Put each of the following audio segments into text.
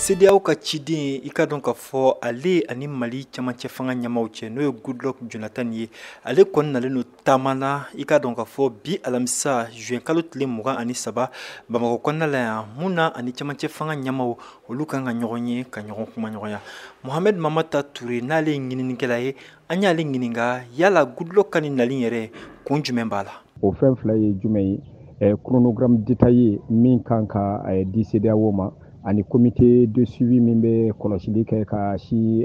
CEDEAO ka ciden i ka dɔn ka fɔ ale ani Mali camancɛ fanga ɲɛmaaw cɛ n'o ye Goodluck Jonathan ye ale kɔni nalen no taama na i ka dɔn ka fɔ bi alamisa juin kalo tile 23 Bamakɔ kɔnɔna la yan mun na ani camancɛ fanga ɲɛmaaw olu kan ka ɲɔgɔn ye ka ɲɔgɔn kuma ɲɔgɔnya. Mohamed Mamata Touré n'ale ye ɲininikɛla ye an y'ale ɲininka yala Goodluck ka nin nali yɛrɛ kun jumɛn b'a la. O fɛn fila ye jumɛn ye chronogramme détaillé min kan ka di CEDEAO ma ani comité de suivi min bɛ kɔlɔsili kɛ ka si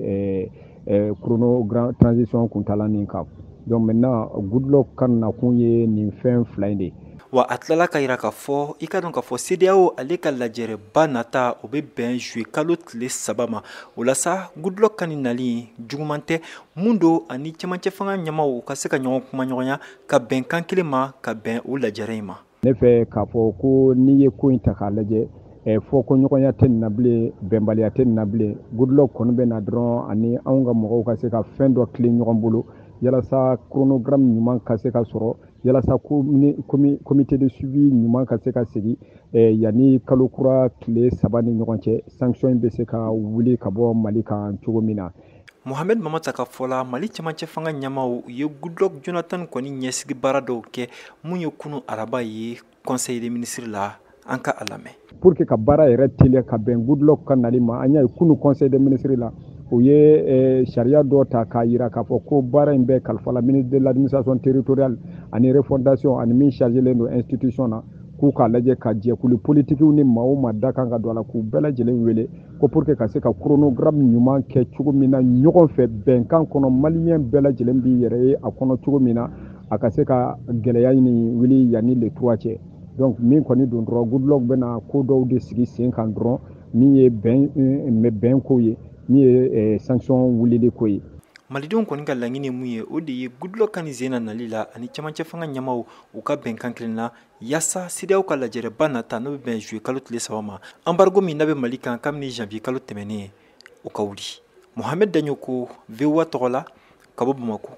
chronogramme transition kuntala nin kan. Donc maintenant Goodluck ka nakun ye nin fɛn fila in de. Wa a tilala ka yira ka fɔ i ka dɔn ka fɔ CEDEAO ale ka lajɛrɛba nata o bɛ bɛn juillet kalo tile 3 ma o la sa Goodluck ka nin nali juguman tɛ mun do ani camancɛ fanga ɲɛmaaw ka se ka ɲɔgɔn kuma ɲɔgɔnya ka bɛnkan kelen ma ka bɛn o lajɛrɛ in ma. Ne fɛ k'a fɔ ko n'i ye ko in ta k'a lajɛ fɔ ko ɲɔgɔnya tɛ nin na bilen bɛnbaliya tɛ nin na bilen Goodluck kɔni bɛ na dɔrɔn ani anw ka mɔgɔw ka se ka fɛn dɔ tilen ɲɔgɔn bolo yalasa chronogramme ɲuman ka se ka sɔrɔ yalasa comité de suivi ɲuman ka se ka sigi yanni kalo kura tile 3 ni ɲɔgɔn cɛ sanction in bɛ se ka wuli ka bɔ Mali kan cogo min na. Mohamed Mamata ka fɔla Mali camancɛ fanga ɲɛmaaw ye Goodluck Jonathan kɔni ɲɛsigi baara dɔw kɛ mun ye kunu araba ye conseil des ministres la an ka a lamɛn. Pour que ka baara yɛrɛ teliya ka bɛn Goodluck ka nali ma an y'a ye kunu conseil des ministres la o ye sariya dɔ ta k'a yira k'a fɔ ko baara in bɛ kalifa la ministre de l'administration territoriale ani refondation ani min chargelen don institution na k'u k'a lajɛ ka jɛkulu politikiw ni maa o maa da kan ka don a la k'u bɛɛ lajɛlen wele ko pour que ka se ka chronogramme ɲuman kɛ cogo min na ɲɔgɔn fɛ bɛnkan kɔnɔ maliyɛn bɛɛ lajɛlen b'i yɛrɛ ye a kɔnɔ cogo min na a ka se ka gɛlɛya ɲini wuli yanni le 3 cɛ. Donc min kɔni don dɔrɔn Goodluck bɛna ko dɔw de sigi sen kan dɔrɔn min ye bɛn ko ye min ye sanction wulili ko ye. Malidenw kɔni ka laɲini mun ye o de ye Goodluck ka nin zena nali la ani camancɛ fanga ɲɛmaaw u ka bɛnkan kelen na yasa CEDEAO ka lajɛrɛba nata n'o bɛ bɛn juillet kalo tile 3 ma embargo min n'a bɛ Mali kan kabini janvier kalo tɛmɛnen o ka wuli. Mohamed Daɲoko VOA tɔgɔ la ka bɔ Bamakɔ.